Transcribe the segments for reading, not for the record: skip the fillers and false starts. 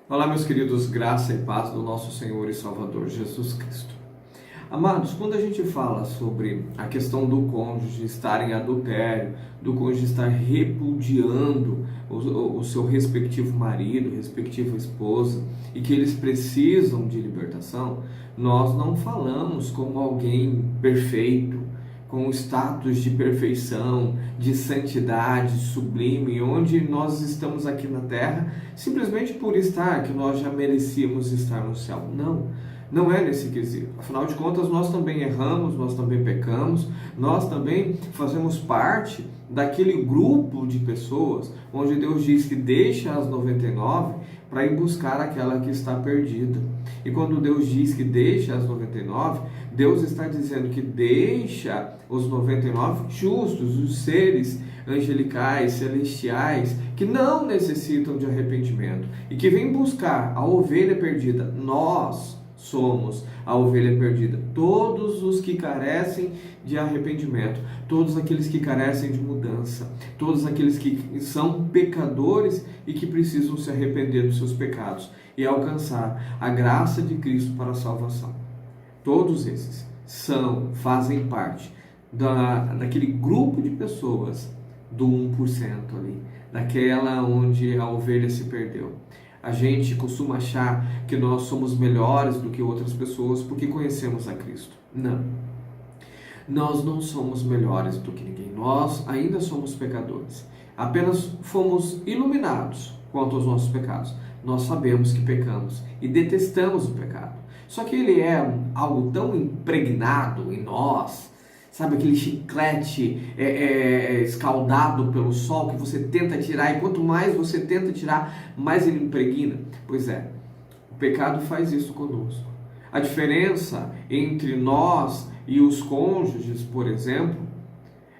Olá, meus queridos, graça e paz do nosso Senhor e Salvador Jesus Cristo. Amados, quando a gente fala sobre a questão do cônjuge estar em adultério, do cônjuge estar repudiando o seu respectivo marido, respectiva esposa, e que eles precisam de libertação, nós não falamos como alguém perfeito, com status de perfeição, de santidade sublime, onde nós estamos aqui na terra simplesmente por estar, que nós já merecíamos estar no céu. Não é nesse quesito. Afinal de contas, nós também erramos, nós também pecamos, nós também fazemos parte daquele grupo de pessoas onde Deus diz que deixa as 99 para ir buscar aquela que está perdida. E quando Deus diz que deixa as 99, Deus está dizendo que deixa os 99 justos, os seres angelicais, celestiais, que não necessitam de arrependimento e que vêm buscar a ovelha perdida. Nós somos a ovelha perdida, todos os que carecem de arrependimento, todos aqueles que carecem de mudança, todos aqueles que são pecadores e que precisam se arrepender dos seus pecados e alcançar a graça de Cristo para a salvação. Todos esses fazem parte daquele grupo de pessoas do 1% ali, daquela onde a ovelha se perdeu. A gente costuma achar que nós somos melhores do que outras pessoas porque conhecemos a Cristo. Não. Nós não somos melhores do que ninguém. Nós ainda somos pecadores. Apenas fomos iluminados quanto aos nossos pecados. Nós sabemos que pecamos e detestamos o pecado. Só que ele é algo tão impregnado em nós, sabe, aquele chiclete escaldado pelo sol que você tenta tirar, e quanto mais você tenta tirar, mais ele impregna. Pois é, o pecado faz isso conosco. A diferença entre nós e os cônjuges, por exemplo,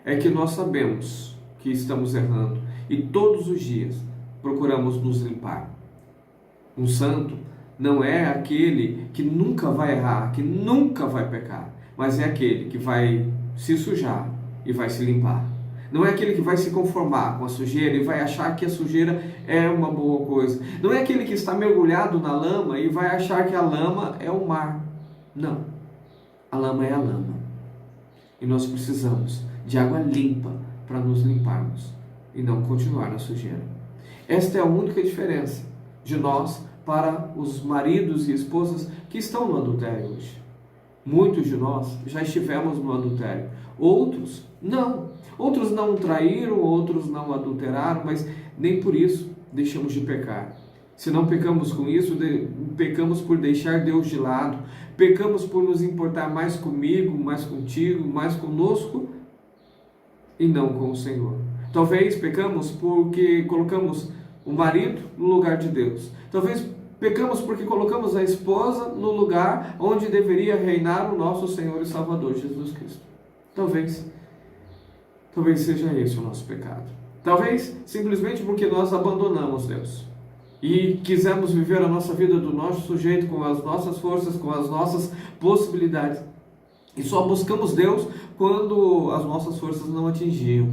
é que nós sabemos que estamos errando e todos os dias procuramos nos limpar. Um santo não é aquele que nunca vai errar, que nunca vai pecar, mas é aquele que vai se sujar e vai se limpar. Não é aquele que vai se conformar com a sujeira e vai achar que a sujeira é uma boa coisa. Não é aquele que está mergulhado na lama e vai achar que a lama é o mar. Não. A lama é a lama. E nós precisamos de água limpa para nos limparmos e não continuar na sujeira. Esta é a única diferença de nós para os maridos e esposas que estão no adultério hoje. Muitos de nós já estivemos no adultério, outros não. Outros não traíram, outros não adulteraram, mas nem por isso deixamos de pecar. Se não pecamos com isso, pecamos por deixar Deus de lado, pecamos por nos importar mais comigo, mais contigo, mais conosco e não com o Senhor. Talvez pecamos porque colocamos o marido no lugar de Deus. Talvez pecamos porque colocamos a esposa no lugar onde deveria reinar o nosso Senhor e Salvador Jesus Cristo. Talvez seja esse o nosso pecado. Talvez simplesmente porque nós abandonamos Deus e quisemos viver a nossa vida do nosso jeito, com as nossas forças, com as nossas possibilidades. E só buscamos Deus quando as nossas forças não atingiam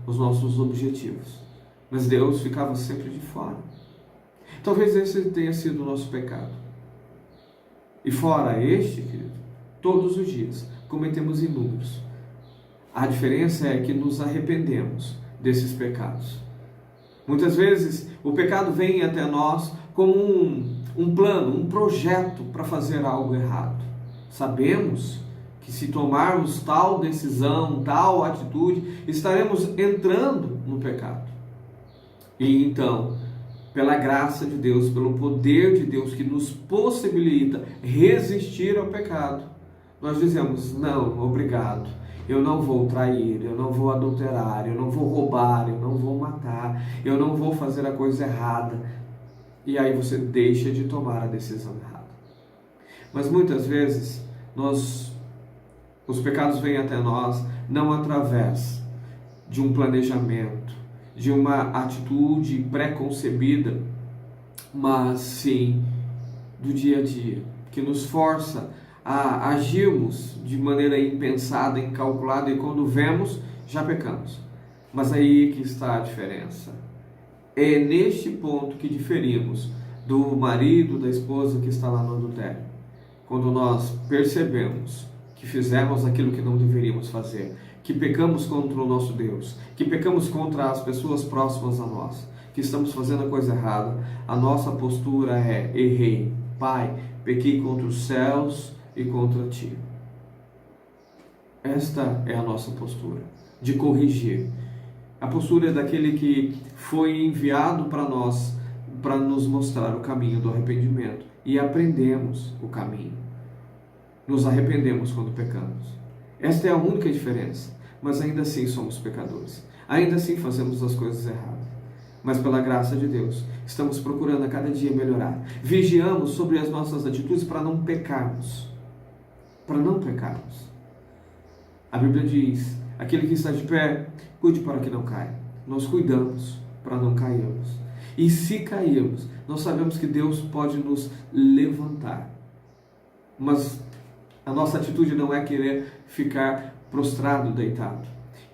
os nossos objetivos. Mas Deus ficava sempre de fora. Talvez esse tenha sido o nosso pecado. E fora este, querido, todos os dias cometemos inúmeros. A diferença é que nos arrependemos desses pecados. Muitas vezes o pecado vem até nós como um plano, um projeto para fazer algo errado. Sabemos que se tomarmos tal decisão, tal atitude, estaremos entrando no pecado. E então, pela graça de Deus, pelo poder de Deus que nos possibilita resistir ao pecado, nós dizemos: não, obrigado, eu não vou trair, eu não vou adulterar, eu não vou roubar, eu não vou matar, eu não vou fazer a coisa errada. E aí você deixa de tomar a decisão errada. Mas muitas vezes, os pecados vêm até nós não através de um planejamento, de uma atitude pré-concebida, mas sim do dia a dia, que nos força a agirmos de maneira impensada, incalculada, e quando vemos, já pecamos. Mas aí que está a diferença. É neste ponto que diferimos do marido, da esposa que está lá no adultério. Quando nós percebemos que fizemos aquilo que não deveríamos fazer, que pecamos contra o nosso Deus, que pecamos contra as pessoas próximas a nós, que estamos fazendo a coisa errada, a nossa postura é: errei, Pai, pequei contra os céus e contra ti. Esta é a nossa postura, de corrigir. A postura é daquele que foi enviado para nós, para nos mostrar o caminho do arrependimento, e aprendemos o caminho. Nos arrependemos quando pecamos. Esta é a única diferença, mas ainda assim somos pecadores. Ainda assim fazemos as coisas erradas. Mas pela graça de Deus, estamos procurando a cada dia melhorar. Vigiamos sobre as nossas atitudes para não pecarmos. Para não pecarmos. A Bíblia diz: aquele que está de pé, cuide para que não caia. Nós cuidamos para não cairmos. E se cairmos, nós sabemos que Deus pode nos levantar. Mas a nossa atitude não é querer ficar prostrado, deitado.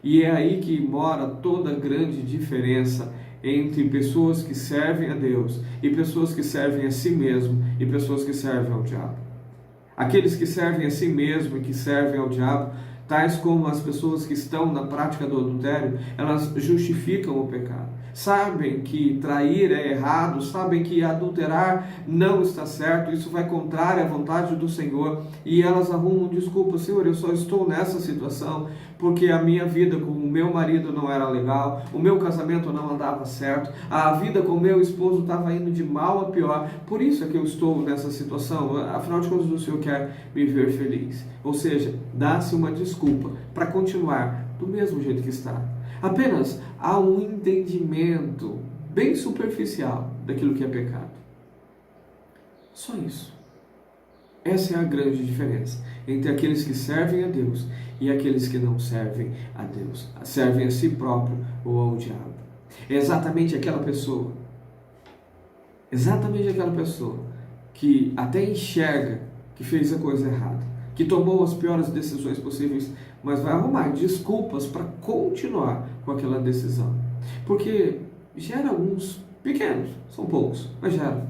E é aí que mora toda a grande diferença entre pessoas que servem a Deus e pessoas que servem a si mesmo e pessoas que servem ao diabo. Aqueles que servem a si mesmo e que servem ao diabo, tais como as pessoas que estão na prática do adultério, elas justificam o pecado. Sabem que trair é errado, sabem que adulterar não está certo, isso vai contrário à vontade do Senhor, e elas arrumam desculpa: Senhor, eu só estou nessa situação porque a minha vida com o meu marido não era legal, o meu casamento não andava certo, a vida com o meu esposo estava indo de mal a pior, por isso é que eu estou nessa situação, afinal de contas o Senhor quer me ver feliz. Ou seja, dá-se uma desculpa para continuar do mesmo jeito que está. Apenas há um entendimento bem superficial daquilo que é pecado. Só isso. Essa é a grande diferença entre aqueles que servem a Deus e aqueles que não servem a Deus, servem a si próprio ou ao diabo. É exatamente aquela pessoa que até enxerga que fez a coisa errada, que tomou as piores decisões possíveis, mas vai arrumar desculpas para continuar com aquela decisão. Porque gera alguns pequenos, são poucos, mas gera.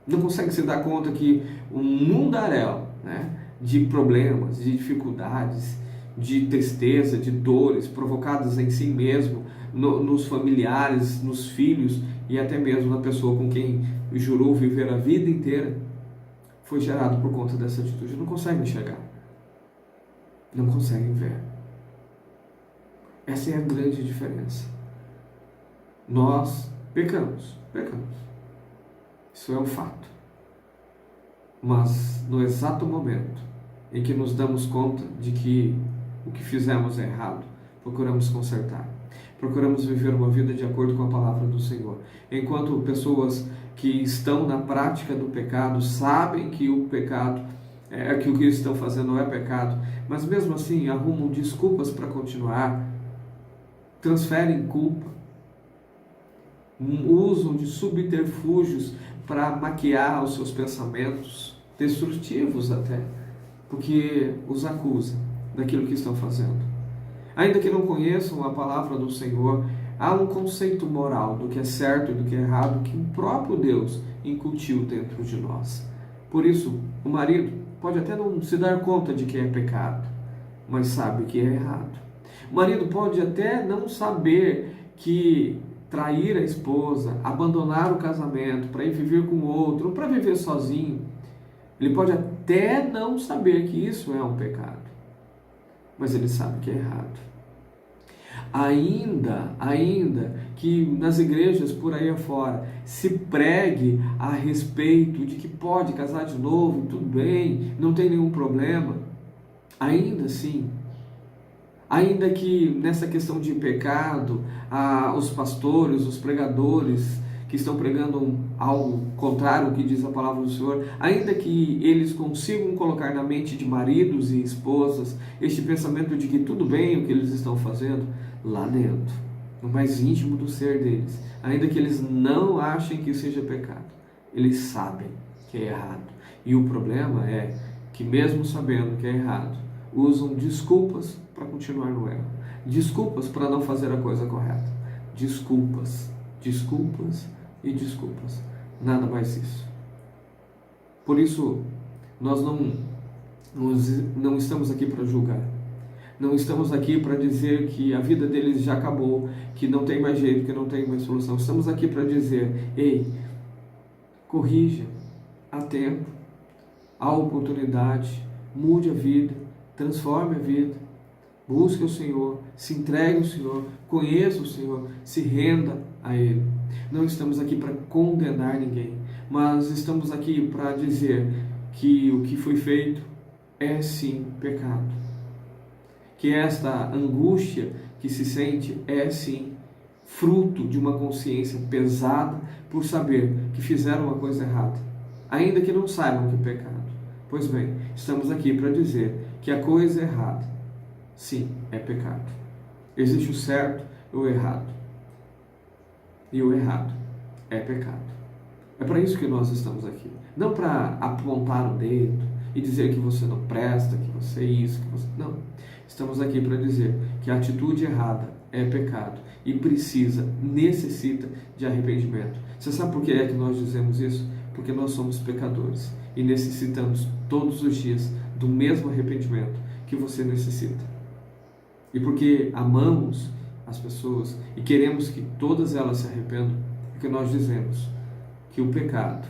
Não consegue se dar conta que um mundaréu, né, de problemas, de dificuldades, de tristeza, de dores provocadas em si mesmo, nos familiares, nos filhos e até mesmo na pessoa com quem jurou viver a vida inteira, foi gerado por conta dessa atitude. Não conseguem enxergar. Não conseguem ver. Essa é a grande diferença. Nós pecamos. Isso é um fato. Mas no exato momento em que nos damos conta de que o que fizemos é errado, procuramos consertar. Procuramos viver uma vida de acordo com a palavra do Senhor. Enquanto pessoas que estão na prática do pecado sabem que o pecado que o que estão fazendo não é pecado, mas mesmo assim arrumam desculpas para continuar, transferem culpa, usam de subterfúgios para maquiar os seus pensamentos, destrutivos até, porque os acusa daquilo que estão fazendo. Ainda que não conheçam a palavra do Senhor, há um conceito moral do que é certo e do que é errado que o próprio Deus incutiu dentro de nós. Por isso, o marido pode até não se dar conta de que é pecado, mas sabe que é errado. O marido pode até não saber que trair a esposa, abandonar o casamento para ir viver com outro, ou para viver sozinho, ele pode até não saber que isso é um pecado, mas ele sabe que é errado. Ainda que nas igrejas por aí afora se pregue a respeito de que pode casar de novo, tudo bem, não tem nenhum problema, ainda assim, ainda que nessa questão de pecado, os pastores, os pregadores que estão pregando algo contrário ao que diz a palavra do Senhor, ainda que eles consigam colocar na mente de maridos e esposas este pensamento de que tudo bem o que eles estão fazendo, lá dentro, no mais íntimo do ser deles, ainda que eles não achem que seja pecado, eles sabem que é errado. E o problema é que mesmo sabendo que é errado, usam desculpas para continuar no erro, desculpas para não fazer a coisa correta, desculpas e desculpas, Nada mais isso. Por isso, nós não estamos aqui para julgar. Não estamos aqui para dizer que a vida deles já acabou, que não tem mais jeito, que não tem mais solução. Estamos aqui para dizer: ei, corrija, há tempo, há oportunidade, mude a vida, transforme a vida, busque o Senhor, se entregue ao Senhor, conheça o Senhor, se renda a Ele. Não estamos aqui para condenar ninguém, mas estamos aqui para dizer que o que foi feito é sim pecado. Que esta angústia que se sente é sim fruto de uma consciência pesada por saber que fizeram uma coisa errada, ainda que não saibam que é pecado. Pois bem, estamos aqui para dizer que a coisa errada, sim, é pecado. Existe o certo e o errado. E o errado é pecado. É para isso que nós estamos aqui. Não para apontar o dedo e dizer que você não presta, que você é isso, que você... Não. Estamos aqui para dizer que a atitude errada é pecado e necessita de arrependimento. Você sabe por que é que nós dizemos isso? Porque nós somos pecadores e necessitamos todos os dias do mesmo arrependimento que você necessita. E porque amamos as pessoas e queremos que todas elas se arrependam, é que nós dizemos que o pecado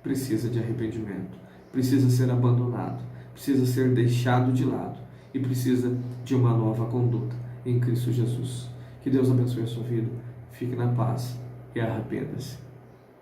precisa de arrependimento, precisa ser abandonado, precisa ser deixado de lado e precisa de uma nova conduta em Cristo Jesus. Que Deus abençoe a sua vida, fique na paz e arrependa-se.